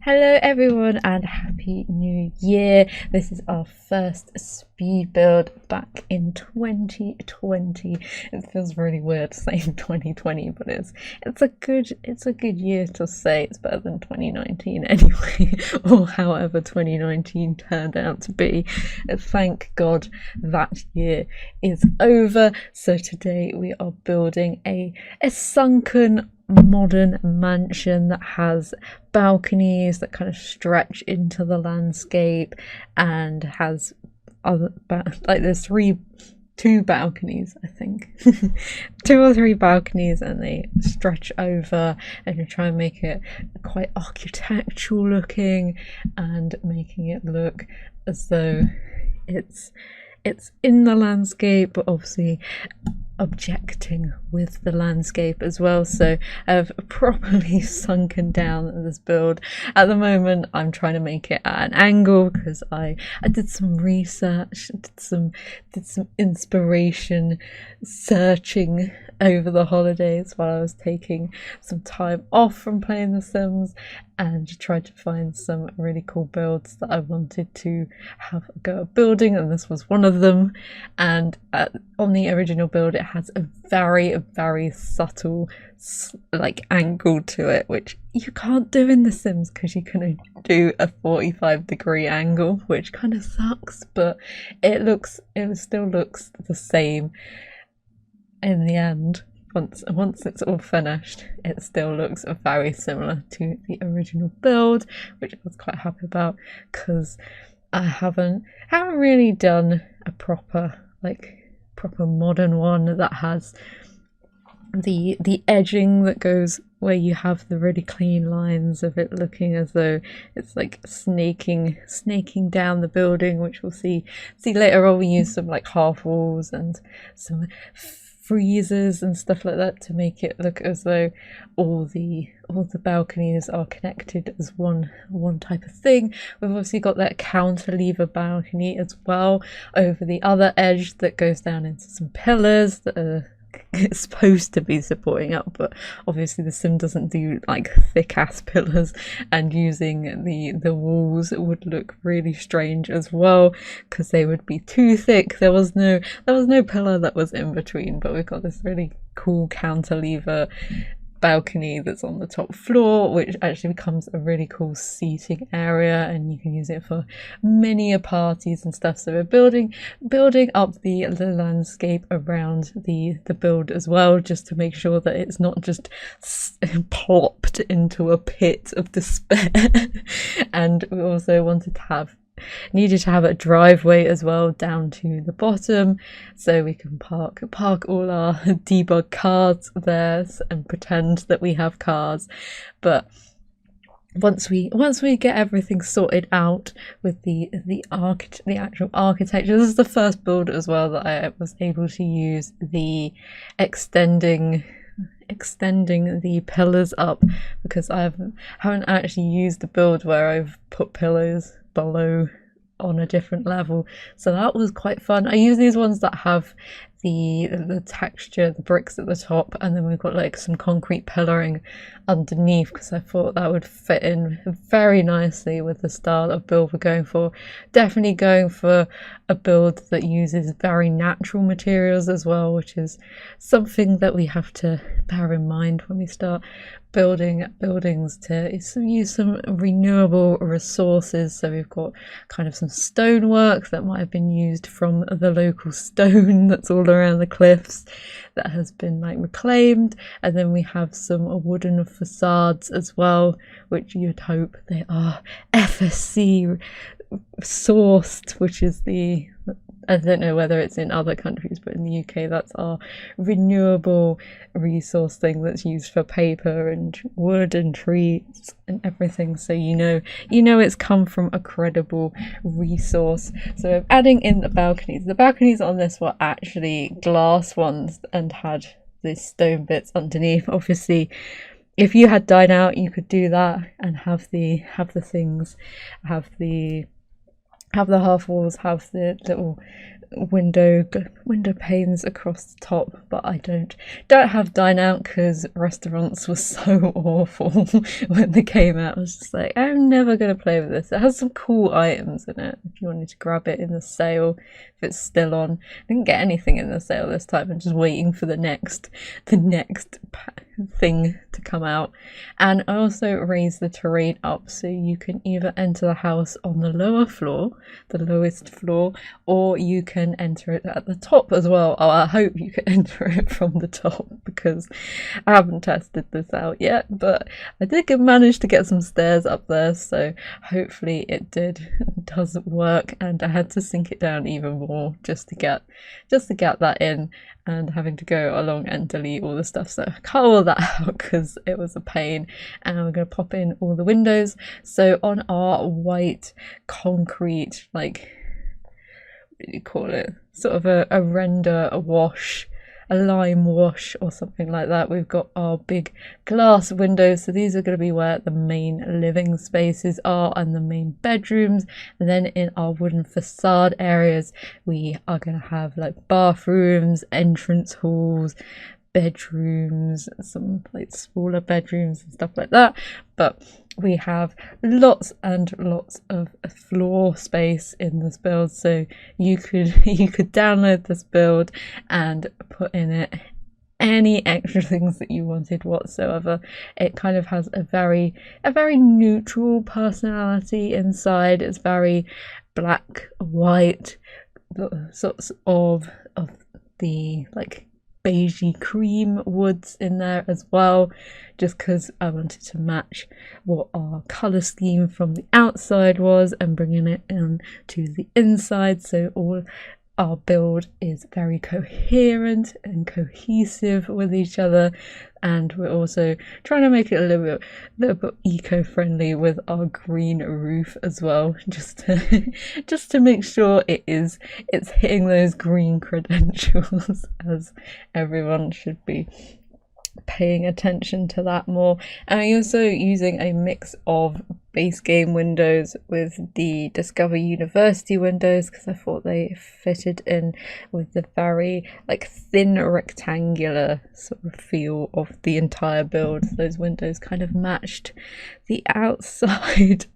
Hello everyone and happy new year. This is our first speed build back in 2020. It feels really weird saying 2020, but it's a good year to say. It's better than 2019 anyway, or however 2019 turned out to be. Thank God that year is over. So today we are building a sunken modern mansion that has balconies that kind of stretch into the landscape and has other there's two balconies, I think. Two or three balconies, and they stretch over, and you try and make it quite architectural looking and making it look as though it's in the landscape, but obviously objecting with the landscape as well. So I've properly sunken down this build. At the moment I'm trying to make it at an angle because I did some research, did some inspiration searching over the holidays while I was taking some time off from playing The Sims, and tried to find some really cool builds that I wanted to have a go at building, and this was one of them. And on the original build it has a very subtle angle to it, which you can't do in The Sims because you can only do a 45-degree angle, which kind of sucks, but it still looks the same in the end. Once it's all finished, it still looks very similar to the original build, which I was quite happy about because I haven't really done a proper modern one that has the edging that goes where you have the really clean lines of it looking as though it's like snaking down the building, which we'll see later on. We use some half walls and some freezers and stuff like that to make it look as though all the balconies are connected as one type of thing. We've obviously got that cantilever balcony as well over the other edge that goes down into some pillars that are supposed to be supporting up, but obviously the sim doesn't do thick ass pillars, and using the walls would look really strange as well because they would be too thick. There was no pillar that was in between, but we've got this really cool cantilever balcony that's on the top floor, which actually becomes a really cool seating area, and you can use it for many parties and stuff. So we're building up the landscape around the build as well, just to make sure that it's not just plopped into a pit of despair. And we also needed to have a driveway as well down to the bottom, so we can park all our debug cars there and pretend that we have cars. But once we get everything sorted out with the actual architecture, this is the first build as well that I was able to use the extending the pillars up, because I haven't actually used the build where I've put pillars below on a different level, so that was quite fun. I use these ones that have the texture, the bricks at the top, and then we've got some concrete pillaring underneath, because I thought that would fit in very nicely with the style of build we're going for. Definitely going for a build that uses very natural materials as well, which is something that we have to bear in mind when we start building buildings, to use some renewable resources. So we've got kind of some stonework that might have been used from the local stone that's all around the cliffs that has been reclaimed, and then we have some wooden facades as well, which you'd hope they are FSC sourced, which is I don't know whether it's in other countries, but in the UK that's our renewable resource thing that's used for paper and wood and trees and everything, so you know it's come from a credible resource. So I'm adding in the balconies on this were actually glass ones and had the stone bits underneath. Obviously if you had dine out, you could do that and have the half walls, have the little window panes across the top, but I don't have dine out because restaurants were so awful when they came out. I was just like, I'm never gonna play with this. It has some cool items in it if you wanted to grab it in the sale, if it's still on. I didn't get anything in the sale this time. I'm just waiting for the next thing to come out. And I also raised the terrain up so you can either enter the house on the lower floor, the lowest floor, or you can enter it at the top as well. Oh, I hope you can enter it from the top because I haven't tested this out yet, but I did manage to get some stairs up there, so hopefully it does work. And I had to sink it down even more just to get that in, and having to go along and delete all the stuff, so I cut all that out because it was a pain. And we're going to pop in all the windows. So on our white concrete, like, what do you call it, sort of a render, a wash, a lime wash or something like that, we've got our big glass windows. So these are going to be where the main living spaces are and the main bedrooms. And then in our wooden facade areas, we are going to have like bathrooms, entrance halls, bedrooms, some like smaller bedrooms and stuff like that. But we have lots and lots of floor space in this build, so you could download this build and put in it any extra things that you wanted whatsoever. It kind of has a very neutral personality inside. It's very black, white, sorts of the like beigey cream woods in there as well, just because I wanted to match what our colour scheme from the outside was and bringing it in to the inside, so all our build is very coherent and cohesive with each other. And we're also trying to make it a little bit eco-friendly with our green roof as well, just to make sure it's hitting those green credentials, as everyone should be paying attention to that more. And we're also using a mix of base game windows with the Discover University windows because I thought they fitted in with the very like thin rectangular sort of feel of the entire build. Those windows kind of matched the outside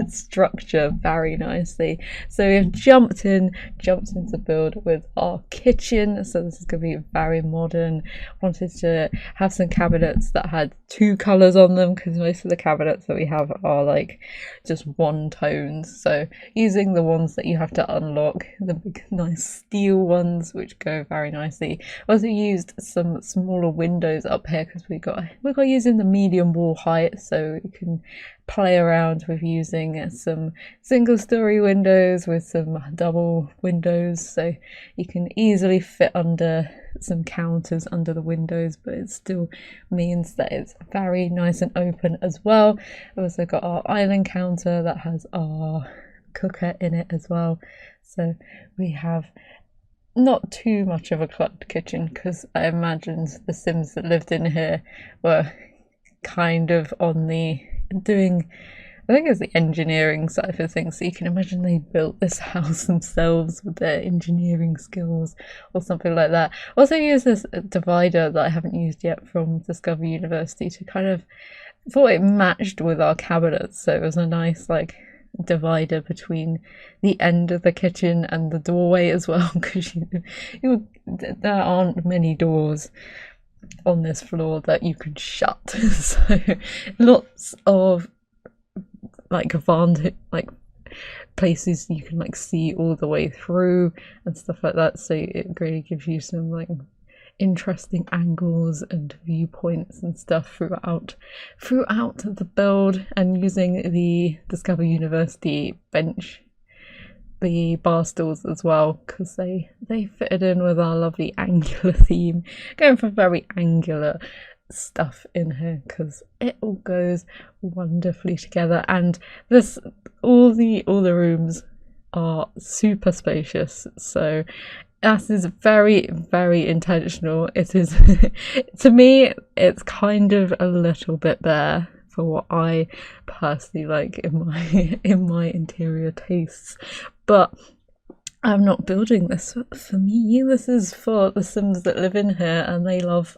structure very nicely. So we've jumped into build with our kitchen. So this is going to be very modern. Wanted to have some cabinets that had two colours on them because most of the cabinets that we have are like just one tones. So using the ones that you have to unlock, the big nice steel ones which go very nicely. Also used some smaller windows up here because we got using the medium wall height, so you can play around with using some single story windows with some double windows, so you can easily fit under some counters under the windows, but it still means that it's very nice and open as well. We've also got our island counter that has our cooker in it as well, so we have not too much of a cluttered kitchen because I imagined the Sims that lived in here were kind of on the doing, I think it's the engineering side of things, so you can imagine they built this house themselves with their engineering skills or something like that. Also use this divider that I haven't used yet from Discover University to kind of, thought it matched with our cabinets, so it was a nice like divider between the end of the kitchen and the doorway as well, because there aren't many doors on this floor that you can shut. So lots of like advantage, like places you can like see all the way through and stuff like that, so it really gives you some like interesting angles and viewpoints and stuff throughout the build. And using the Discover University bench, the bar stools as well, because they fitted in with our lovely angular theme, going for very angular stuff in here because it all goes wonderfully together. And this all the rooms are super spacious, so that is very, very intentional. It is to me it's kind of a little bit bare for what I personally like in my interior tastes, but I'm not building this for me. This is for the Sims that live in here, and they love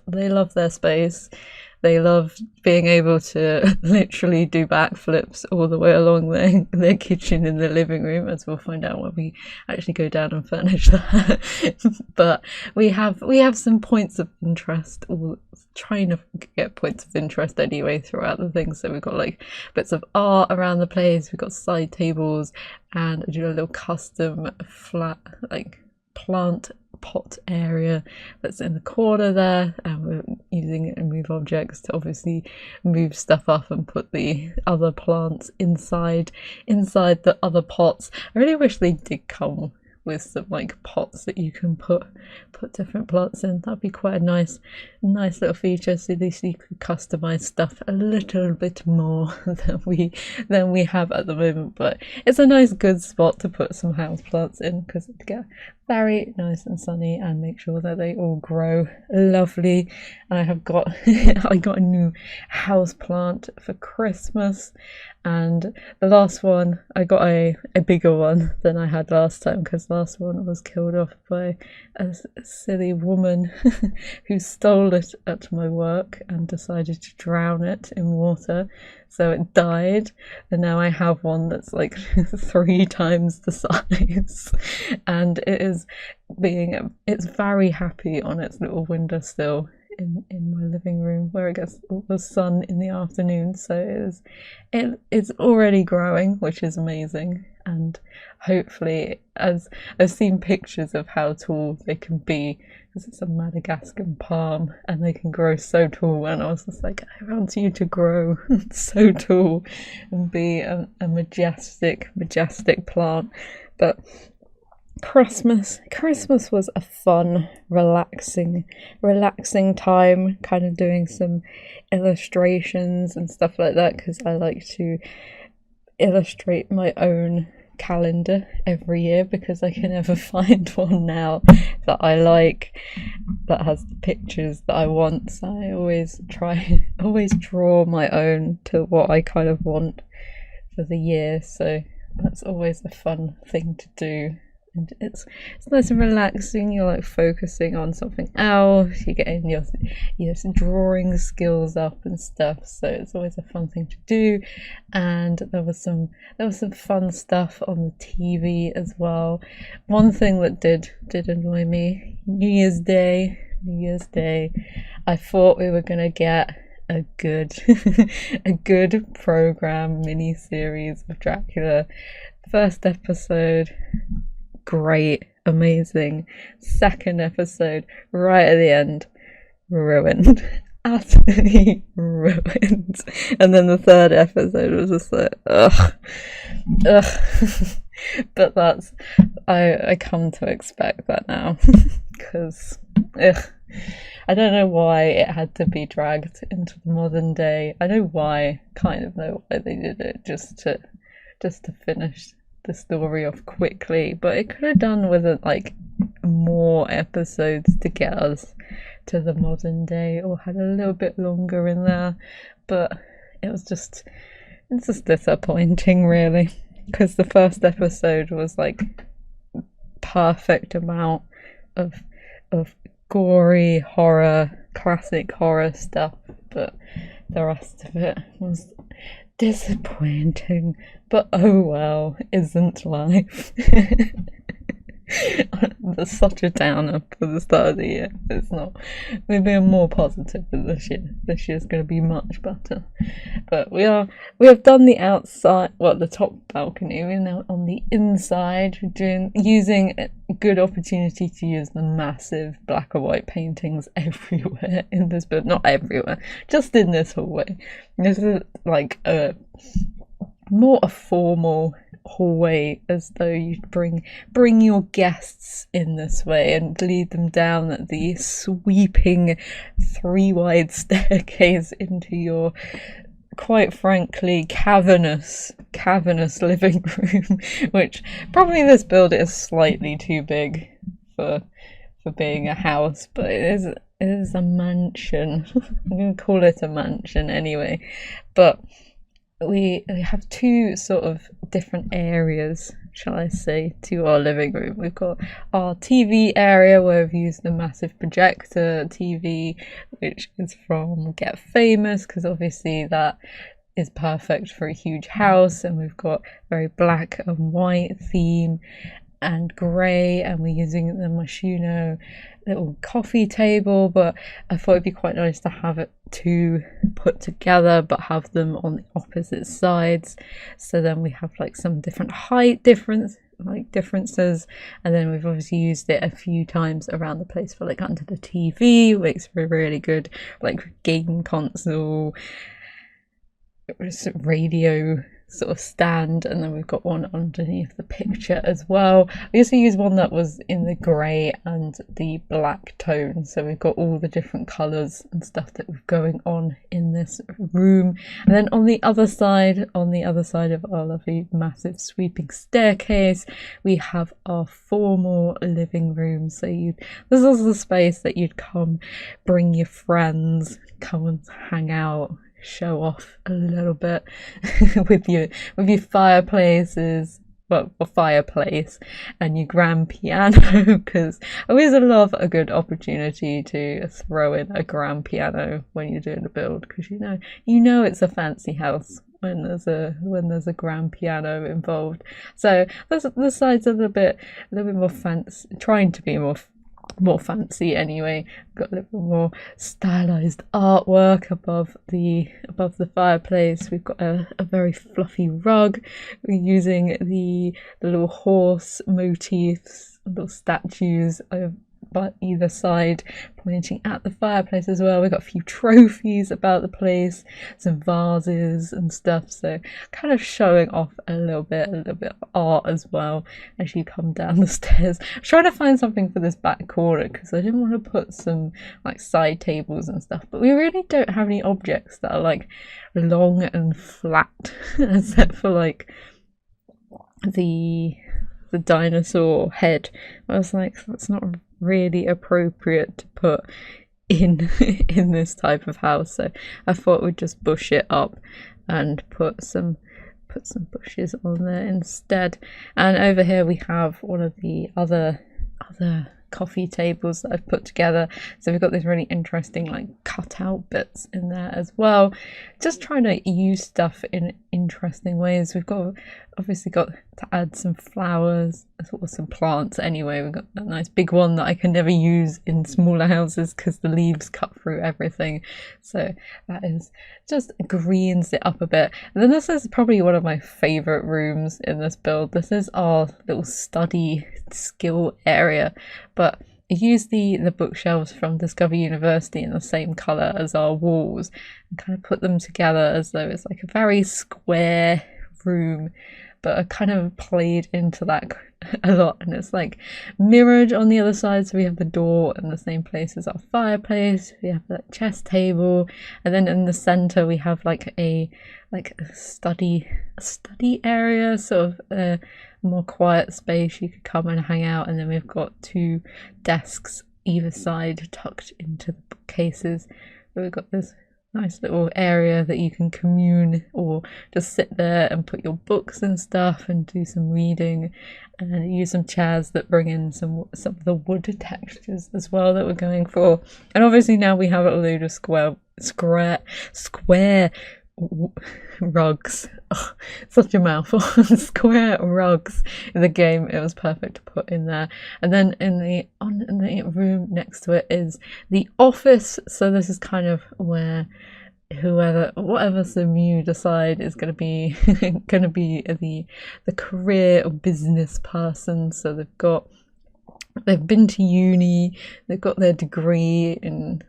their space. They love being able to literally do backflips all the way along their kitchen in the living room, as we'll find out when we actually go down and furnish that. But we have some points of interest, or trying to get points of interest anyway throughout the thing. So we've got like bits of art around the place, we've got side tables, and I do a little custom flat like plant pot area that's in the corner there, and we're using it to move objects to obviously move stuff up and put the other plants inside the other pots. I really wish they did come with some like pots that you can put different plants in. That'd be quite a nice little feature, so at least you could customize stuff a little bit more than we have at the moment. But it's a nice good spot to put some house plants in, because it get very nice and sunny and make sure that they all grow lovely. And I got a new house plant for Christmas, and the last one I got a bigger one than I had last time, because last one was killed off by a silly woman who stole it at my work and decided to drown it in water, so it died. And now I have one that's like 3 times the size, and it's very happy on its little windowsill in my living room, where it gets all the sun in the afternoon. So it's already growing, which is amazing. And hopefully, as I've seen pictures of how tall they can be, because it's a Madagascar palm and they can grow so tall, and I was just like, I want you to grow so tall and be a majestic plant. But Christmas was a fun, relaxing time, kind of doing some illustrations and stuff like that, because I like to illustrate my own calendar every year, because I can never find one now that I like, that has the pictures that I want. So I always draw my own to what I kind of want for the year. So that's always a fun thing to do. And it's nice and relaxing. You're like focusing on something else, you're getting your drawing skills up and stuff, so it's always a fun thing to do. And there was some fun stuff on the TV as well. One thing that did annoy me, New Year's Day, I thought we were gonna get a good program mini series of Dracula. First episode, great, amazing. Second episode, right at the end, ruined. Utterly ruined. And then the third episode was just like, ugh. But that's, I come to expect that now, because I don't know why it had to be dragged into the modern day. I know why, kind of know why they did it, just to finish the story off quickly, but it could have done with like more episodes to get us to the modern day, or had a little bit longer in there. But it's just disappointing, really, because the first episode was like perfect amount of gory horror, classic horror stuff, but the rest of it was disappointing. But oh well, isn't life? That's such a downer for the start of the year. It's not. Maybe I'm more positive than this year. This year's going to be much better. But we have done the outside, well, the top balcony. We're now on the inside, using a good opportunity to use the massive black and white paintings everywhere in this, but not everywhere, just in this hallway. This is like a formal hallway, as though you'd bring your guests in this way and lead them down the sweeping 3-wide staircase into your, quite frankly, cavernous living room, which probably this build is slightly too big for being a house, but it is a mansion. I'm going to call it a mansion anyway. But we have 2 sort of different areas shall I say, to our living room. We've got our TV area where we've used the massive projector TV, which is from Get Famous, because obviously that is perfect for a huge house, and we've got very black and white theme and grey, and we're using the Moschino little coffee table, but I thought it'd be quite nice to have it two put together but have them on the opposite sides, so then we have like some different height differences, and then we've obviously used it a few times around the place for like under the TV, makes for a really good like game console radio sort of stand. And then we've got one underneath the picture as well. We also used one that was in the grey and the black tone, so we've got all the different colours and stuff that was going on in this room. And then on the other side of our lovely massive sweeping staircase, we have our formal living room. So this is the space that you'd come, bring your friends, come and hang out, show off a little bit with your fireplaces, fireplace and your grand piano, because I always love a good opportunity to throw in a grand piano when you're doing a build, because you know it's a fancy house when there's a grand piano involved. So the side's a little bit more fancy, trying to be more fancy anyway. Got a little bit more stylized artwork above the fireplace. We've got a very fluffy rug. We're using the little horse motifs, little statues by either side pointing at the fireplace as well. We've got a few trophies about the place, some vases and stuff, so kind of showing off a little bit of art as well as you come down the stairs. I'm trying to find something for this back corner because I didn't want to put some like side tables and stuff, but we really don't have any objects that are like long and flat except for like the dinosaur head. I was like, that's not really appropriate to put in this type of house, so I thought we'd just bush it up and put some bushes on there instead. And over here we have one of the other coffee tables that I've put together, so we've got these really interesting like cutout bits in there as well, just trying to use stuff in interesting ways. We've obviously got to add some flowers or some plants anyway. We've got that nice big one that I can never use in smaller houses because the leaves cut through everything, so that is just greens it up a bit. And then this is probably one of my favorite rooms in this build. This is our little study skill area, but I used the bookshelves from Discover University in the same colour as our walls and kind of put them together as though it's like a very square room, but I kind of played into that a lot, and it's like mirrored on the other side. So we have the door in the same place as our fireplace, we have that chess table, and then in the center we have like a study area, sort of a more quiet space you could come and hang out. And then we've got two desks either side tucked into the bookcases. We've got this nice little area that you can commune or just sit there and put your books and stuff and do some reading, and use some chairs that bring in some of the wood textures as well that we're going for. And obviously now we have a load of square rugs. Oh, such a mouthful. Square rugs in the game. It was perfect to put in there. And then in the room next to it is the office. So this is kind of where whatever you decide is going to be the career or business person. So they've been to uni, they've got their degree in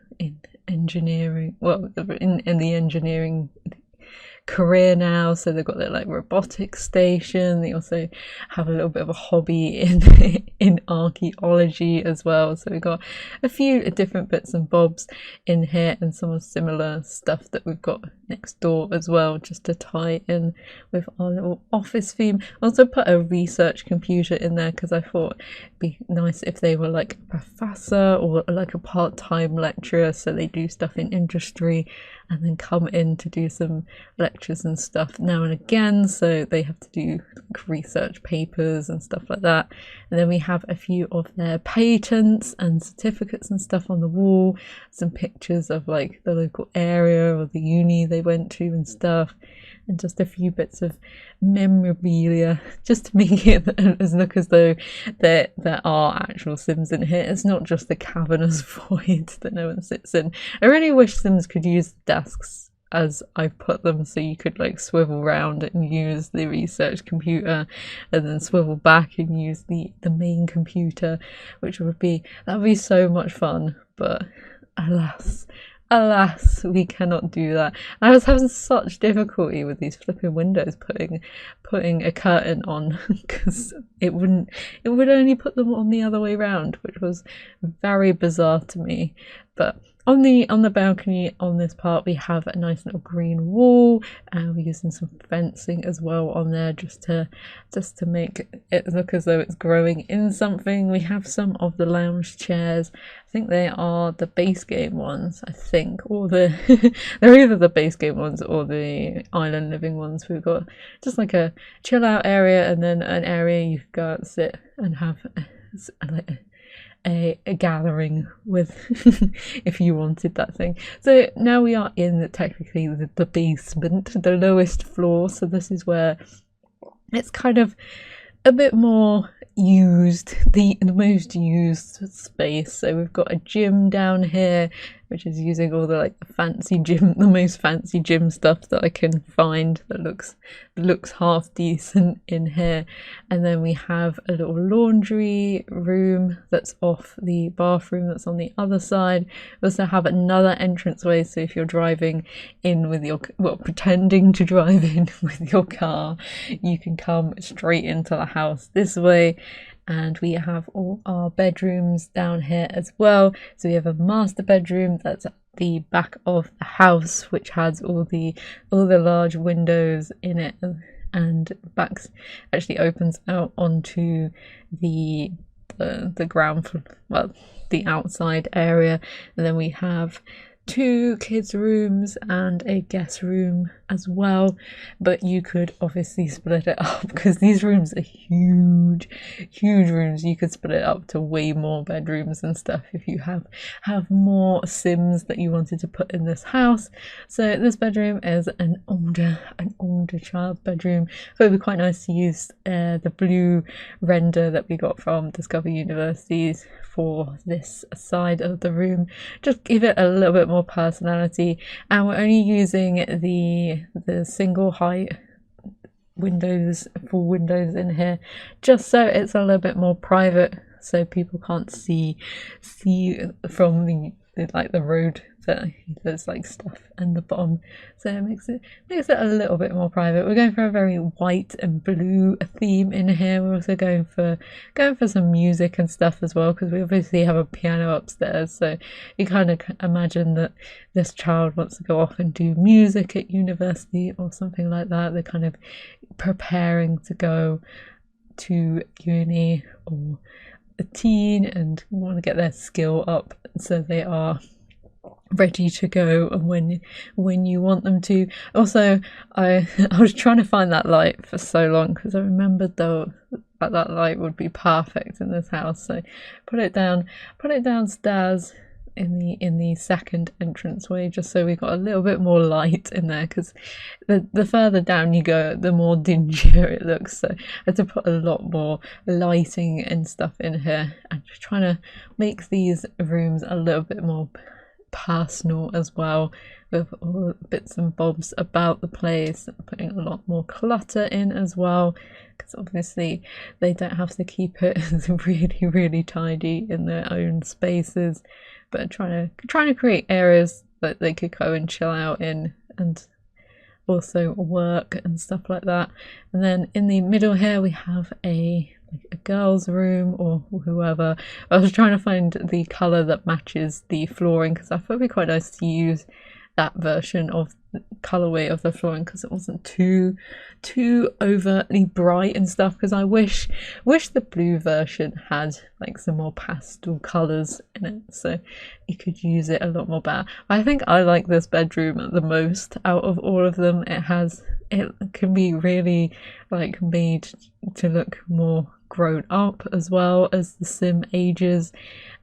engineering, well, in the engineering career now, so they've got their like robotics station. They also have a little bit of a hobby in archaeology as well, so we've got a few different bits and bobs in here, and some similar stuff that we've got next door as well, just to tie in with our little office theme. I also put a research computer in there because I thought it'd be nice if they were like a professor or like a part-time lecturer, so they do stuff in industry and then come in to do some lectures and stuff now and again, so they have to do like research papers and stuff like that. And then we have a few of their patents and certificates and stuff on the wall, some pictures of like the local area or the uni they went to and stuff, and just a few bits of memorabilia just to make it look as though there are actual Sims in here. It's not just the cavernous void that no one sits in. I really wish Sims could use desks as I've put them, so you could like swivel round and use the research computer and then swivel back and use the main computer, which would be so much fun. But alas, we cannot do that. I was having such difficulty with these flipping windows putting a curtain on because it would only put them on the other way around, which was very bizarre to me. But on the balcony on this part, we have a nice little green wall, and we're using some fencing as well on there just to make it look as though it's growing in something. We have some of the lounge chairs. I think they are the base game ones, I think, or they're either the base game ones or the island living ones. We've got just like a chill out area, and then an area you could go out and sit and have a gathering with if you wanted that thing. So now we are in technically the basement, the lowest floor, so this is where it's kind of a bit more used, the most used space. So we've got a gym down here, which is using all the the most fancy gym stuff that I can find that looks half decent in here. And then we have a little laundry room that's off the bathroom that's on the other side. We also have another entranceway, so if you're driving in with pretending to drive in with your car, you can come straight into the house this way. And we have all our bedrooms down here as well. So we have a master bedroom that's at the back of the house, which has all the large windows in it, and backs actually opens out onto the ground floor, well, the outside area. And then we have 2 kids' rooms and a guest room as well, but you could obviously split it up because these rooms are huge rooms. You could split it up to way more bedrooms and stuff if you have more Sims that you wanted to put in this house. So this bedroom is an older child's bedroom. So it would be quite nice to use the blue render that we got from Discover Universities for this side of the room. Just give it a little bit more personality, and we're only using the single height full windows in here just so it's a little bit more private, so people can't see from the road that there's like stuff in the bottom, so it makes it a little bit more private. We're going for a very white and blue theme in here. We're also going for some music and stuff as well, because we obviously have a piano upstairs, so you kind of imagine that this child wants to go off and do music at university or something like that. They're kind of preparing to go to uni or a teen and want to get their skill up, so they are ready to go and when you want them to. Also, I was trying to find that light for so long because I remembered though that light would be perfect in this house, so put it downstairs in the second entranceway, just so we got a little bit more light in there, because the further down you go, the more dingier it looks. So I had to put a lot more lighting and stuff in here, and just trying to make these rooms a little bit more personal as well, with all bits and bobs about the place, putting a lot more clutter in as well, because obviously they don't have to keep it really tidy in their own spaces, but trying to create areas that they could go and chill out in and also work and stuff like that. And then in the middle here we have a girl's room or whoever. I was trying to find the colour that matches the flooring, because I thought it'd be quite nice to use that version of colorway of the flooring because it wasn't too overtly bright and stuff, because I wish the blue version had like some more pastel colors in it, so you could use it a lot more better. I think I like this bedroom the most out of all of them. It can be really like made to look more grown up as well as the sim ages,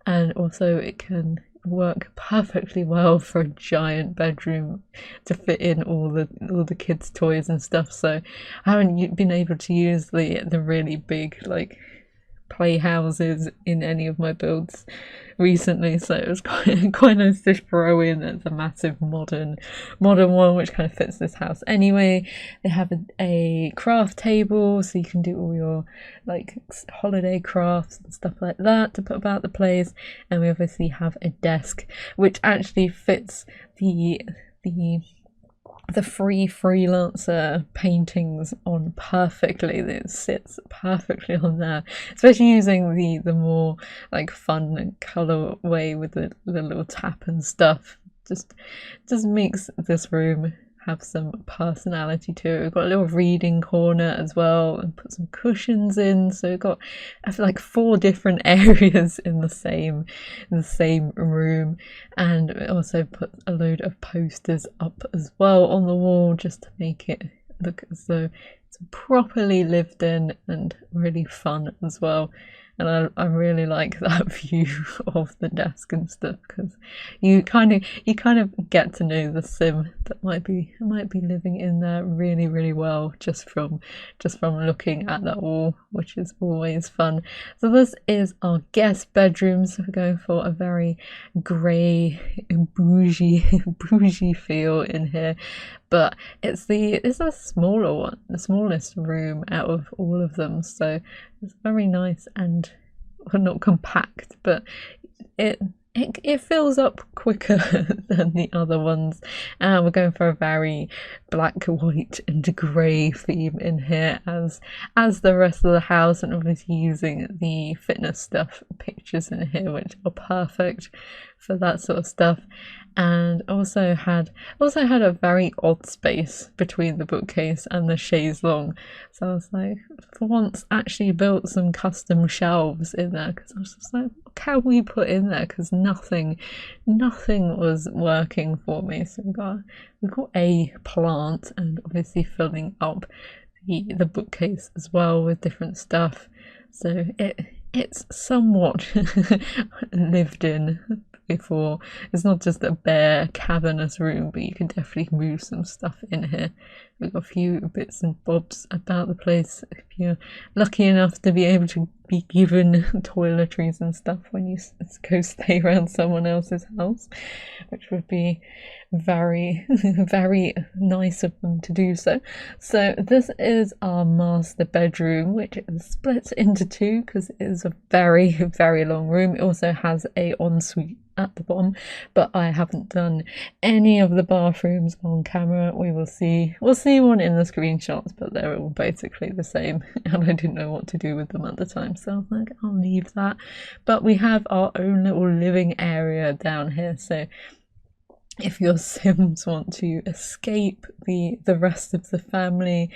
and also it can work perfectly well for a giant bedroom to fit in all the kids' toys and stuff. So I haven't been able to use the really big like playhouses in any of my builds recently, so it was quite nice to throw in the massive modern one which kind of fits this house anyway. They have a craft table so you can do all your like holiday crafts and stuff like that to put about the place, and we obviously have a desk which actually fits the free freelancer paintings on perfectly. It sits perfectly on there, especially using the more like fun color way with the little tap and stuff. Just makes this room have some personality to it. We've got a little reading corner as well and put some cushions in, so we've got like 4 different areas in the same room, and we also put a load of posters up as well on the wall just to make it look as though it's properly lived in and really fun as well. And I really like that view of the desk and stuff, because you kind of get to know the sim that might be living in there really, really well just from looking at that wall, which is always fun. So this is our guest bedroom. So we're going for a very grey, bougie feel in here. But it's a smaller one, the smallest room out of all of them, so it's very nice and not compact, but it fills up quicker than the other ones. And we're going for a very black, white and grey theme in here as the rest of the house, and obviously using the fitness stuff pictures in here which are perfect for that sort of stuff. And also had a very odd space between the bookcase and the chaise longue, so I was like, for once, actually built some custom shelves in there, because I was just like, what can we put in there, because nothing was working for me. So we've got a plant, and obviously filling up the bookcase as well with different stuff, so it's somewhat lived in before. It's not just a bare cavernous room, but you can definitely move some stuff in here. We've got a few bits and bobs about the place if you're lucky enough to be able to be given toiletries and stuff when you go stay around someone else's house, which would be very very nice of them to do so. So this is our master bedroom, which is split into 2 because it is a very, very long room. It also has a ensuite at the bottom, but I haven't done any of the bathrooms on camera. We'll see one in the screenshots, but they're all basically the same and I didn't know what to do with them at the time, so I was like, I'll leave that. But we have our own little living area down here, so if your Sims want to escape the rest of the family,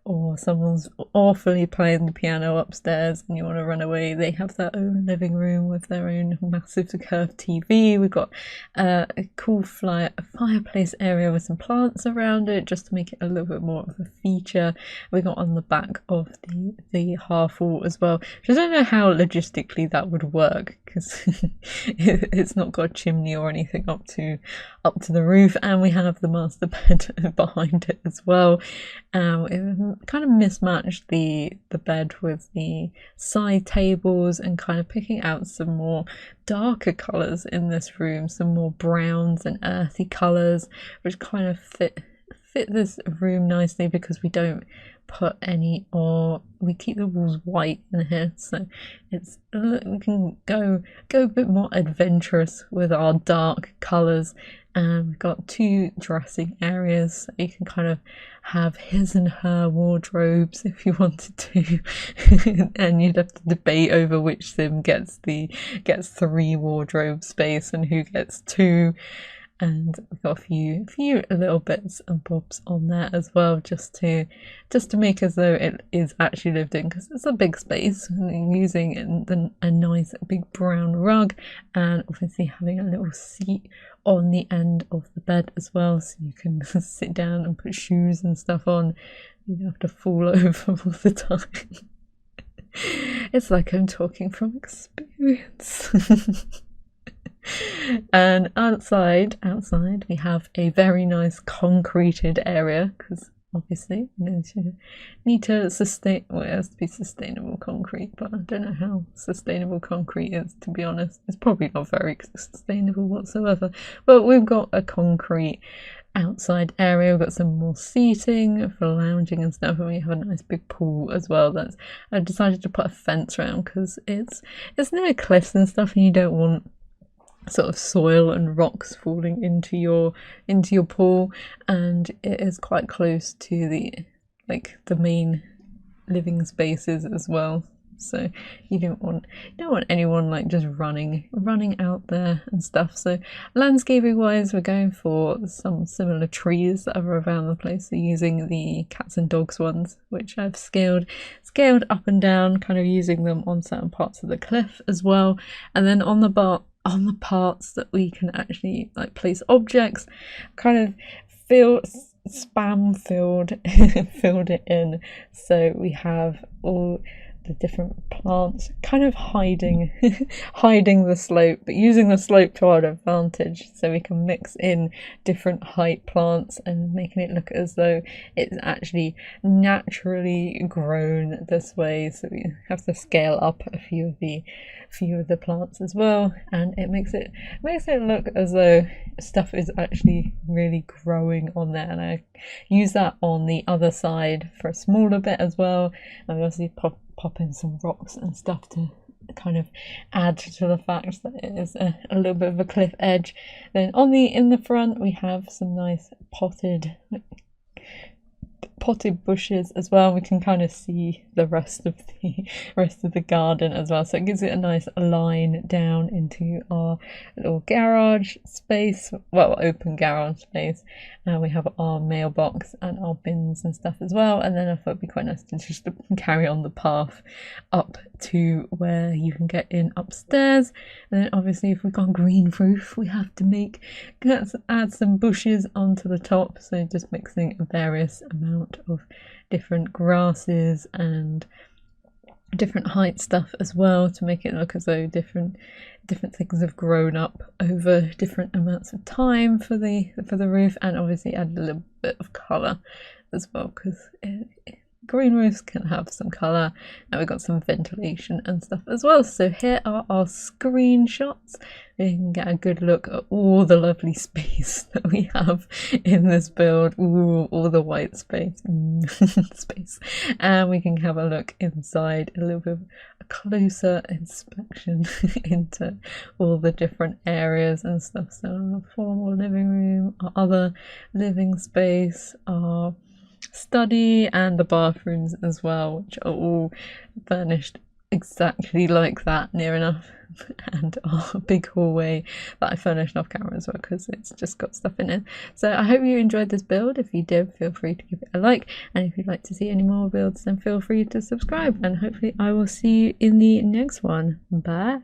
or someone's awfully playing the piano upstairs and you want to run away, they have their own living room with their own massive curved TV. We've got a cool fireplace area with some plants around it just to make it a little bit more of a feature. We got on the back of the half wall as well, which I don't know how logistically that would work, because it's not got a chimney or anything up to the roof, and we have the master bed behind it as well. It kind of mismatched the bed with the side tables, and kind of picking out some more darker colours in this room, some more browns and earthy colours, which kind of fit this room nicely, because we don't put any, or we keep the walls white in here, so we can go a bit more adventurous with our dark colours. And we've got 2 dressing areas, so you can kind of have his and her wardrobes if you wanted to and you'd have to debate over which sim gets 3 wardrobe space and who gets 2. and we've got a few little bits and bobs on there as well, just to make as though it is actually lived in, because it's a big space. And using a nice big brown rug, and obviously having a little seat on the end of the bed as well, so you can sit down and put shoes and stuff on. You don't have to fall over all the time. It's like I'm talking from experience. And outside we have a very nice concreted area, because obviously you need to sustain, well, it has to be sustainable concrete, but I don't know how sustainable concrete is, to be honest. It's probably not very sustainable whatsoever. But we've got a concrete outside area, we've got some more seating for lounging and stuff, and we have a nice big pool as well. I decided to put a fence around because it's near cliffs and stuff, and you don't want sort of soil and rocks falling into your pool, and it is quite close to the main living spaces as well. So you don't want anyone like just running out there and stuff. So landscaping wise, we're going for some similar trees that are around the place. So using the cats and dogs ones, which I've scaled up and down, kind of using them on certain parts of the cliff as well. And then on the parts that we can actually like place objects, kind of filled it in. So we have all the different plants kind of hiding the slope, but using the slope to our advantage, so we can mix in different height plants and making it look as though it's actually naturally grown this way. So we have to scale up a few of the plants as well, and it makes it look as though stuff is actually really growing on there. And I use that on the other side for a smaller bit as well, and we obviously pop in some rocks and stuff to kind of add to the fact that it is a little bit of a cliff edge. Then in the front we have some nice potted bushes as well. We can kind of see the rest of the garden as well, so it gives it a nice line down into our little garage space, well, open garage space. And we have our mailbox and our bins and stuff as well. And then I thought it'd be quite nice to just carry on the path up to where you can get in upstairs. And then obviously if we've got a green roof, we have to add some bushes onto the top, so just mixing a various amount of different grasses and different height stuff as well, to make it look as though different things have grown up over different amounts of time for the roof. And obviously add a little bit of colour as well, because green roofs can have some colour, and we've got some ventilation and stuff as well. So here are our screenshots. You can get a good look at all the lovely space that we have in this build. Ooh, all the white space. Space. And we can have a look inside, a little bit of a closer inspection into all the different areas and stuff. So our formal living room, our other living space, our study, and the bathrooms as well, which are all furnished exactly like that, near enough. And our big hallway that I furnished off camera as well, because it's just got stuff in it. So I hope you enjoyed this build. If you did, feel free to give it a like, and if you'd like to see any more builds, then feel free to subscribe, and hopefully I will see you in the next one. Bye.